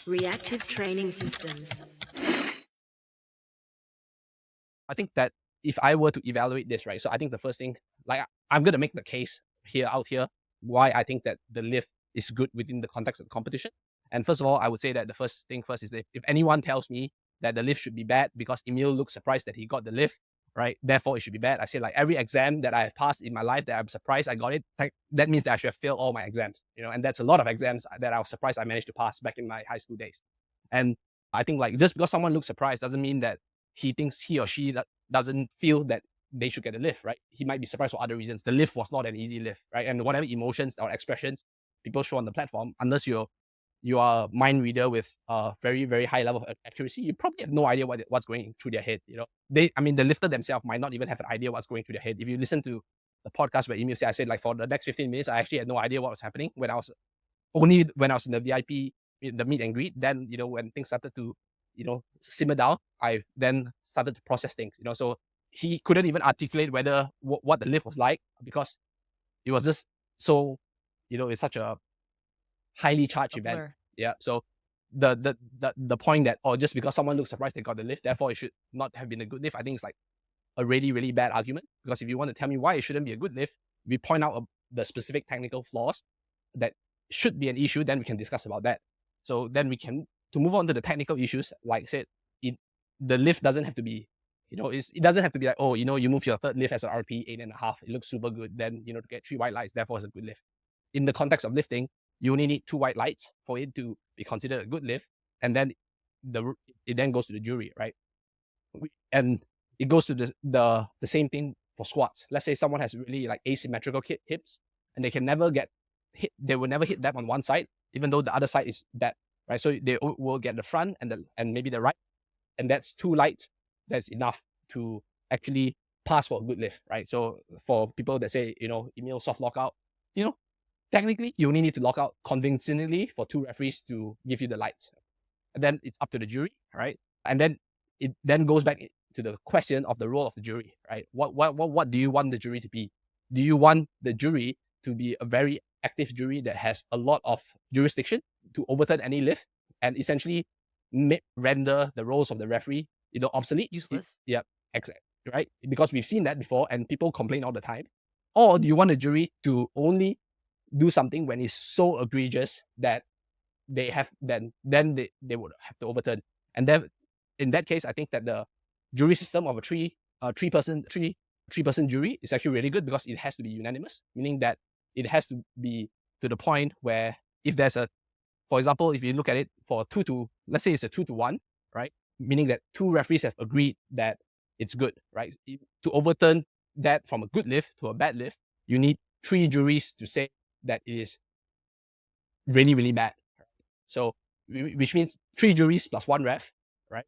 Reactive training systems. I think that if I were to evaluate this, right, so I think the first thing, like I'm going to make the case out here, why I think that the lift is good within the context of the competition. And first of all, I would say that the first thing first is that if anyone tells me that the lift should be bad because Emil looks surprised that he got the lift, right, therefore it should be bad. I say like every exam that I have passed in my life that I'm surprised I got it, that means that I should have failed all my exams, and that's a lot of exams that I was surprised I managed to pass back in my high school days. And I think like just because someone looks surprised doesn't mean that he thinks he or she doesn't feel that they should get a lift, right? He might be surprised for other reasons. The lift was not an easy lift, right? And whatever emotions or expressions people show on the platform, unless you are a mind reader with a very, very high level of accuracy, you probably have no idea what's going through their head. The lifter themselves might not even have an idea what's going through their head. If you listen to the podcast where Emil said, I said like for the next 15 minutes, I actually had no idea what was happening when I was in the VIP, the meet and greet. Then when things started to simmer down, I then started to process things. So he couldn't even articulate whether what the lift was like because it was just so it's such a highly charged event. Yeah. So the point that just because someone looks surprised they got the lift, therefore it should not have been a good lift, I think it's like a really, really bad argument. Because if you want to tell me why it shouldn't be a good lift, we point out the specific technical flaws that should be an issue, then we can discuss about that. So then we can, to move on to the technical issues, like I said, the lift doesn't have to be, it doesn't have to be like, you move your third lift as an RP 8.5, it looks super good, then, to get 3 white lights, therefore it's a good lift. In the context of lifting, you only need 2 white lights for it to be considered a good lift, and then it then goes to the jury, right? And it goes to the same thing for squats. Let's say someone has really like asymmetrical hips, and they can never get hit. They will never hit that on one side, even though the other side is that, right? So they will get the front and maybe the right, and that's 2 lights. That's enough to actually pass for a good lift, right? So for people that say, Emil soft lockout, technically you only need to lock out convincingly for 2 referees to give you the lights. And then it's up to the jury, right? And then it then goes back to the question of the role of the jury, right? What do you want the jury to be? Do you want the jury to be a very active jury that has a lot of jurisdiction to overturn any lift and essentially render the roles of the referee, obsolete, useless? Yeah, exactly, right? Because we've seen that before and people complain all the time. Or do you want the jury to only do something when it's so egregious that they have then they would have to overturn? And then in that case, I think that the jury system of a three person jury is actually really good because it has to be unanimous, meaning that it has to be to the point where if there's for example, if you look at it for let's say it's a 2-1, right? Meaning that 2 referees have agreed that it's good, right? To overturn that from a good lift to a bad lift, you need 3 juries to say that it is really, really bad. So, which means 3 juries plus 1 ref, right?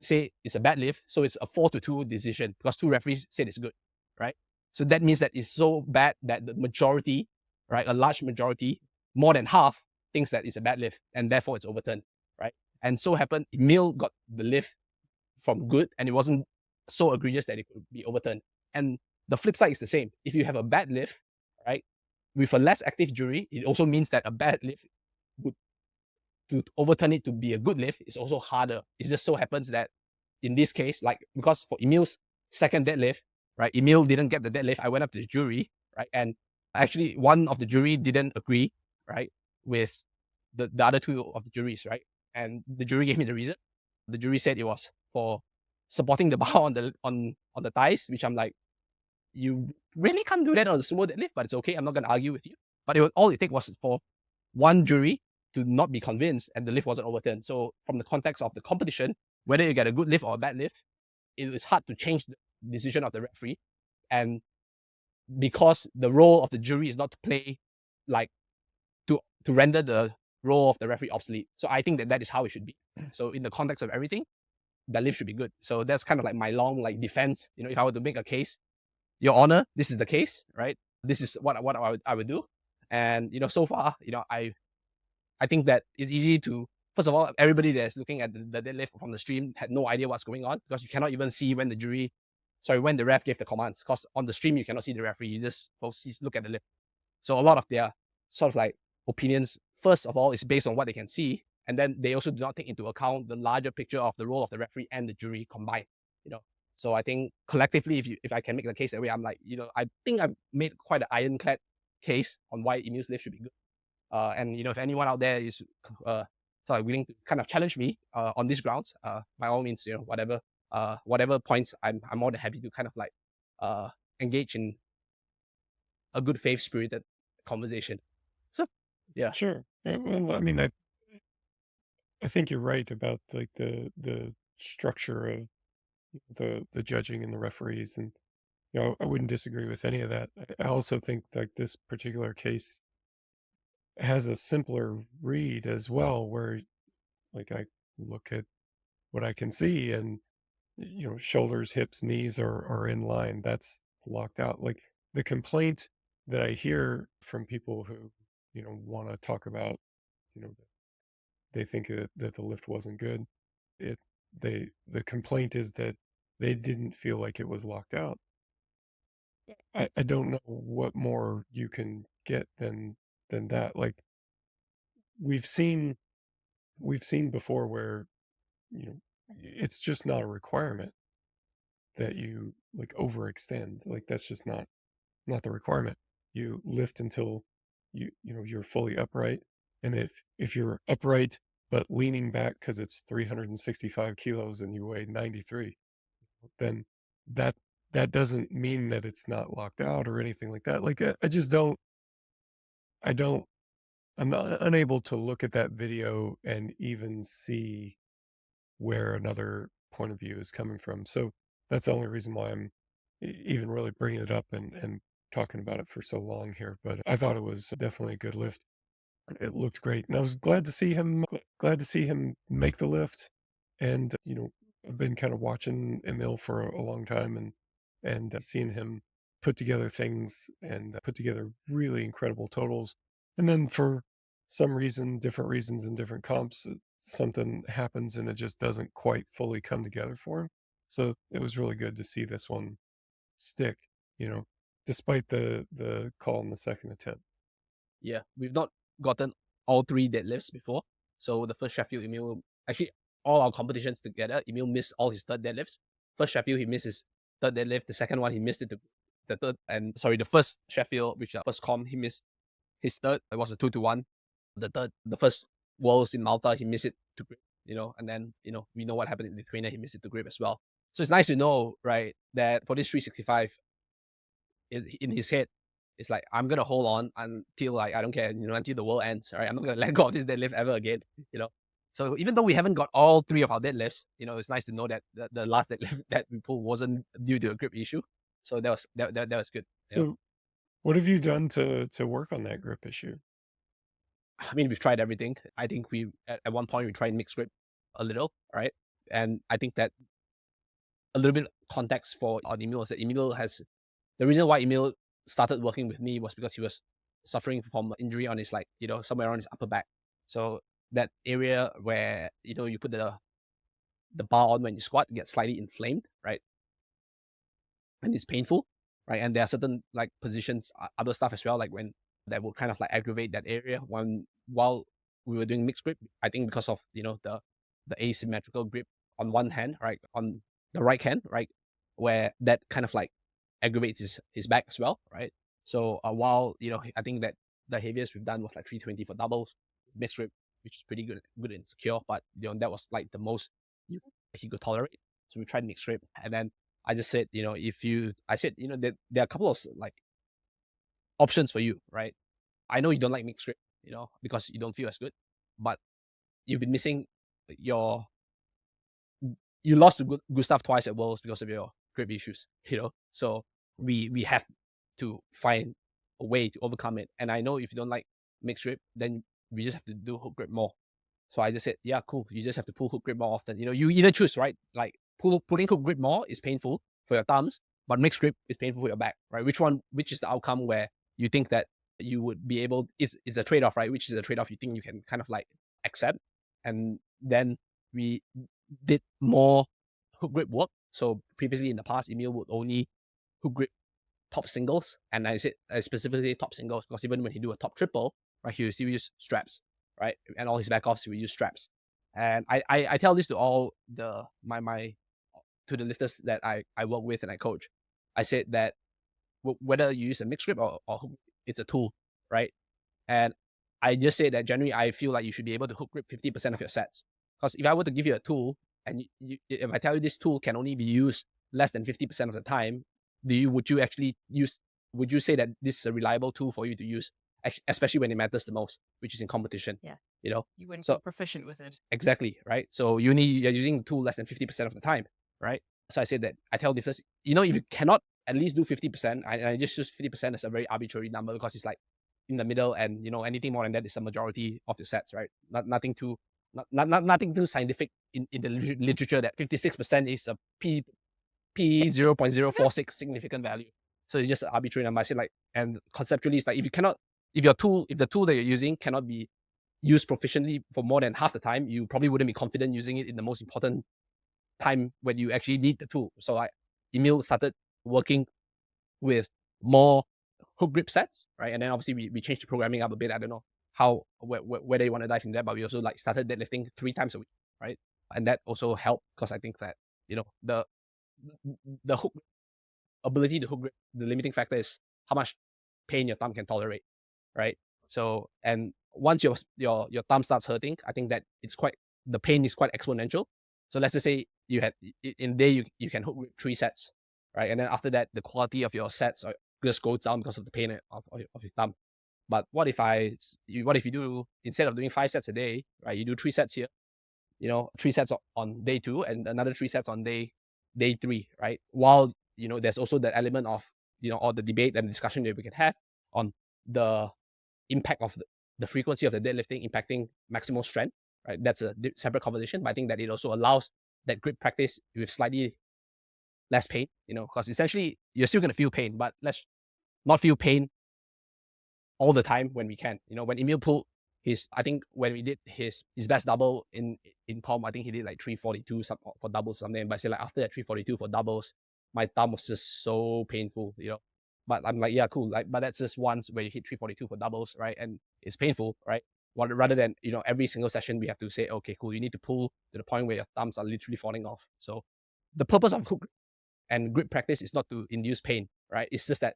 Say it's a bad lift, so it's a 4-2 decision because 2 referees said it's good, right? So that means that it's so bad that the majority, right, a large majority, more than half, thinks that it's a bad lift and therefore it's overturned, right? And so happened, Emil got the lift from good and it wasn't so egregious that it could be overturned. And the flip side is the same. If you have a bad lift, right, with a less active jury, it also means that a bad lift to overturn it to be a good lift is also harder. It just so happens that in this case, like because for Emil's second deadlift, right, Emil didn't get the deadlift. I went up to the jury, right, and actually one of the jury didn't agree, right, with the other 2 of the juries, right, and the jury gave me the reason. The jury said it was for supporting the bar on the thighs, which I'm like, you really can't do that on the sumo deadlift, but it's okay. I'm not gonna argue with you. But all it takes was for one jury to not be convinced and the lift wasn't overturned. So from the context of the competition, whether you get a good lift or a bad lift, it is hard to change the decision of the referee. And because the role of the jury is not to play, like to render the role of the referee obsolete. So I think that is how it should be. So in the context of everything, the lift should be good. So that's kind of like my long defense. If I were to make a case, Your Honor, this is the case, right? This is what I would do. And so far, I think that it's easy to, first of all, everybody that's looking at the deadlift from the stream had no idea what's going on because you cannot even see when the ref gave the commands, because on the stream you cannot see the referee, you just look at the lift. So a lot of their sort of like opinions, first of all, is based on what they can see, And then they also do not take into account the larger picture of the role of the referee and the jury combined, you know. So I think collectively, if I can make the case that way, I'm like, I think I've made quite an ironclad case on why Emil's lift should be good. And if anyone out there is willing to kind of challenge me on these grounds, by all means, whatever points, I'm more than happy to kind of like engage in a good faith spirited conversation. So yeah. Sure. Well, I mean, I think you're right about like the structure of the judging and the referees, and I wouldn't disagree with any of that. I also think like this particular case has a simpler read as well, where like I look at what I can see, and shoulders, hips, knees are in line. That's locked out. Like the complaint that I hear from people who want to talk about, you know they think that the lift wasn't good. The complaint is that they didn't feel like it was locked out. I don't know what more you can get than that. Like we've seen before where it's just not a requirement that you like overextend. Like that's just not the requirement. You lift until you're fully upright, and if you're upright but leaning back because it's 365 kilos and you weigh 93, then that doesn't mean that it's not locked out or anything like that. Like I just don't I don't I'm not unable to look at that video and even see where another point of view is coming from. So that's the only reason why I'm even really bringing it up and talking about it for so long here. But I thought it was definitely a good lift. It looked great, and I was glad to see him make the lift. And I've been kind of watching Emil for a long time, and seeing him put together things and put together really incredible totals. And then for some reason, different reasons in different comps, something happens and it just doesn't quite fully come together for him. So it was really good to see this one stick, despite the call in the second attempt. Yeah, we've not gotten all 3 deadlifts before. So the first Sheffield, Emil, actually all our competitions together, Emil missed all his third deadlifts. First Sheffield, he missed his third deadlift. The second one, he missed it to the first Sheffield, which first comp, he missed his third. It was a 2-1. The first Worlds in Malta, he missed it to grip, and then, we know what happened in Lithuania, he missed it to grip as well. So it's nice to know, right, that for this 365, in his head, it's like, I'm gonna hold on until like I don't care, until the world ends. Right, I'm not gonna let go of this deadlift ever again. So even though we haven't got all 3 of our deadlifts, it's nice to know that the last deadlift that we pulled wasn't due to a grip issue. So that was good. So what have you done to work on that grip issue? I mean, we've tried everything. I think we at one point we tried mixed grip a little, right? And I think that a little bit of context for Emil is that the reason why Emil started working with me was because he was suffering from an injury on his somewhere around his upper back. So that area where you put the bar on when you squat gets slightly inflamed, right? And it's painful, right? And there are certain like positions, other stuff as well, like when that will kind of like aggravate that area while we were doing mixed grip. I think because of the asymmetrical grip on one hand, right, on the right hand, right, where that kind of like aggravates his back as well, right? So while I think that the heaviest we've done was like 320 for doubles mixed grip, which is pretty good and secure, but that was like the most he could tolerate. So we tried mixed grip, and then I just said, there are a couple of like options for you, right? I know you don't like mixed grip, because you don't feel as good, but you've been missing you lost to Gustav twice at Worlds because of your grip issues, So we have to find a way to overcome it. And I know if you don't like mixed grip, then we just have to do hook grip more. So I just said, yeah, cool. You just have to pull hook grip more often. You either choose, right? Like pulling hook grip more is painful for your thumbs, but mixed grip is painful for your back, right? Which is the outcome where you think that you would be able, it's a trade-off, right? Which is a trade-off you think you can kind of like accept. And then we did more hook grip work. So previously in the past, Emil would only hook grip top singles, and I said specifically top singles because even when he do a top triple, right, he will still use straps. right? And all his back offs, he will use straps. And I tell this to all the to the lifters that I work with and I coach. I said that whether you use a mixed grip or hook, it's a tool, right? And I just say that generally I feel like you should be able to hook grip 50% of your sets. Because if I were to give you a tool and if I tell you this tool can only be used less than 50% of the time, would you say that this is a reliable tool for you to use, especially when it matters the most, which is in competition? Yeah. You know, You wouldn't So- be proficient with it. exactly, right? So you're using the tool less than 50% of the time, right? So I said that I tell lifters, if you cannot at least do 50%, I just use 50% as a very arbitrary number because it's like in the middle, and anything more than that is a majority of the sets, right? Nothing too scientific in the literature that 56% is a p 0.046 significant value. So it's just an arbitrary number. I say and conceptually it's like if the tool that you're using cannot be used proficiently for more than half the time, you probably wouldn't be confident using it in the most important time when you actually need the tool. So Emil started working with more hook grip sets, right? And then obviously we changed the programming up a bit. I don't know whether you want to dive into that, but we also started deadlifting 3 times a week, right? And that also helped because I think that the hook ability to hook grip, the limiting factor is how much pain your thumb can tolerate, right? So and once your thumb starts hurting, I think that the pain is quite exponential. So let's just say you can hook grip 3 sets, right? And then after that, the quality of your sets just goes down because of the pain of your thumb. But what if you do, instead of doing 5 sets a day, right? You do 3 sets here, 3 sets on day 2 and another 3 sets on day 3, right? While there's also the element of all the debate and discussion that we can have on the impact of the frequency of the deadlifting impacting maximal strength, right? That's a separate conversation, but I think that it also allows that grip practice with slightly less pain, because essentially you're still going to feel pain, but let's not feel pain all the time when we can. When Emil pulled I think when we did his best double in comp, I think he did like 342 for doubles or something. But I say after that 342 for doubles, my thumb was just so painful, But I'm like, yeah, cool. But that's just once where you hit 342 for doubles, right? And it's painful, right? Rather than every single session we have to say, okay, cool, you need to pull to the point where your thumbs are literally falling off. So the purpose of hook and grip practice is not to induce pain, right? It's just that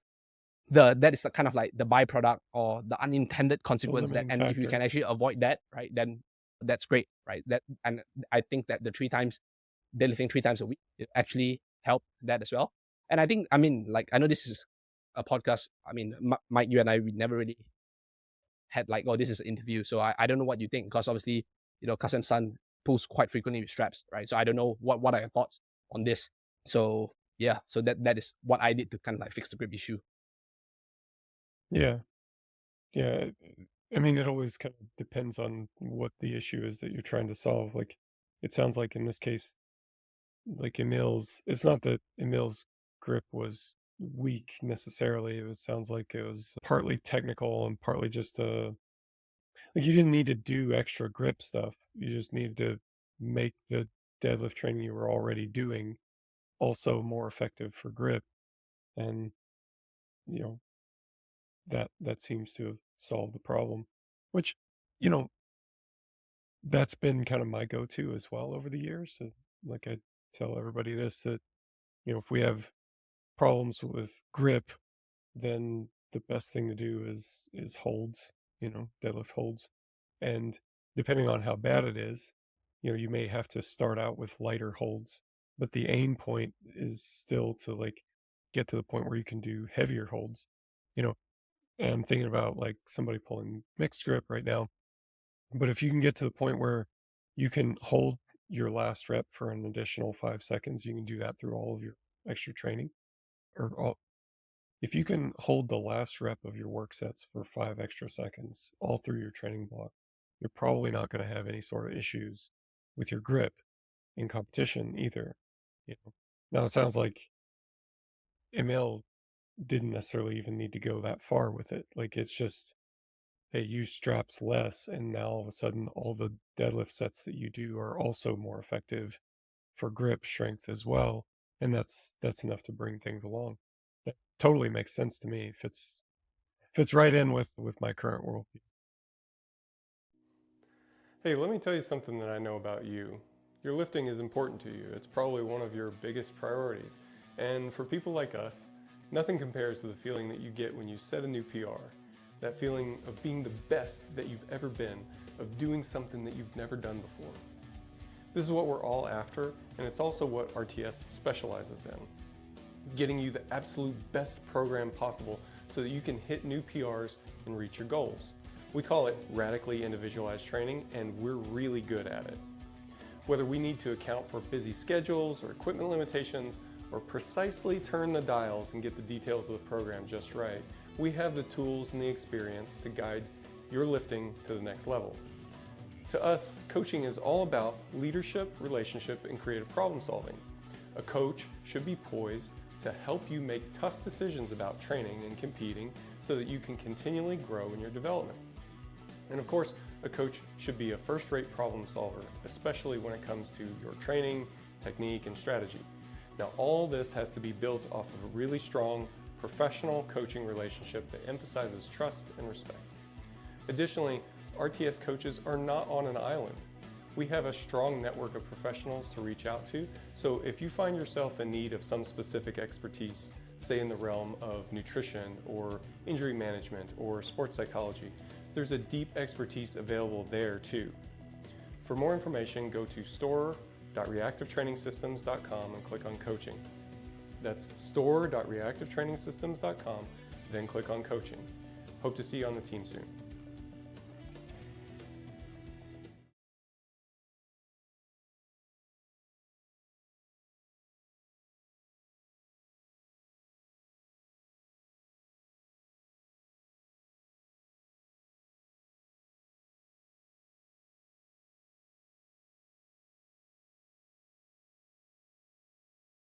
that is the kind of like the byproduct or the unintended consequence that, and if you can actually avoid that, right, then that's great, right? And I think that the 3 times deadlifting 3 times a week, it actually helped that as well. And I think, I know this is a podcast. Mike, you and I, we never really had this is an interview. So I don't know what you think, because obviously, Kasem-san pulls quite frequently with straps, right? So I don't know what are your thoughts on this. So yeah, so that is what I did to kind of like fix the grip issue. Yeah. Yeah. It always kind of depends on what the issue is that you're trying to solve. Like, it sounds like in this case, like it's not that Emil's grip was weak necessarily. It sounds like it was partly technical and partly just like you didn't need to do extra grip stuff. You just needed to make the deadlift training you were already doing also more effective for grip. And, that seems to have solved the problem, which, that's been kind of my go-to as well over the years. So, like, I tell everybody this, that, if we have problems with grip, then the best thing to do is holds, deadlift holds. And depending on how bad it is, you may have to start out with lighter holds, but the aim point is still to like get to the point where you can do heavier holds. And I'm thinking about like somebody pulling mixed grip right now, but if you can get to the point where you can hold your last rep for an additional 5 seconds, you can do that through all of your extra training, if you can hold the last rep of your work sets for 5 extra seconds all through your training block, you're probably not going to have any sort of issues with your grip in competition either. Now it sounds like Emil didn't necessarily even need to go that far with it. Like, it's just, hey, use straps less, and now all of a sudden all the deadlift sets that you do are also more effective for grip strength as well, and that's enough to bring things along. That totally makes sense to me. Fits right in with my current worldview. Hey, let me tell you something that I know about you. Your lifting is important to you. It's probably one of your biggest priorities. And for people like us, nothing compares to the feeling that you get when you set a new PR. That feeling of being the best that you've ever been, of doing something that you've never done before. This is what we're all after, and it's also what RTS specializes in. Getting you the absolute best program possible so that you can hit new PRs and reach your goals. We call it radically individualized training, and we're really good at it. Whether we need to account for busy schedules or equipment limitations, or precisely turn the dials and get the details of the program just right, we have the tools and the experience to guide your lifting to the next level. To us, coaching is all about leadership, relationship, and creative problem solving. A coach should be poised to help you make tough decisions about training and competing so that you can continually grow in your development. And of course, a coach should be a first-rate problem solver, especially when it comes to your training, technique, and strategy. Now, all this has to be built off of a really strong, professional coaching relationship that emphasizes trust and respect. Additionally, RTS coaches are not on an island. We have a strong network of professionals to reach out to, so if you find yourself in need of some specific expertise, say in the realm of nutrition or injury management or sports psychology, there's a deep expertise available there too. For more information, go to store.reactivetrainingsystems.com and click on coaching. That's store.reactivetrainingsystems.com, then click on coaching. Hope to see you on the team soon.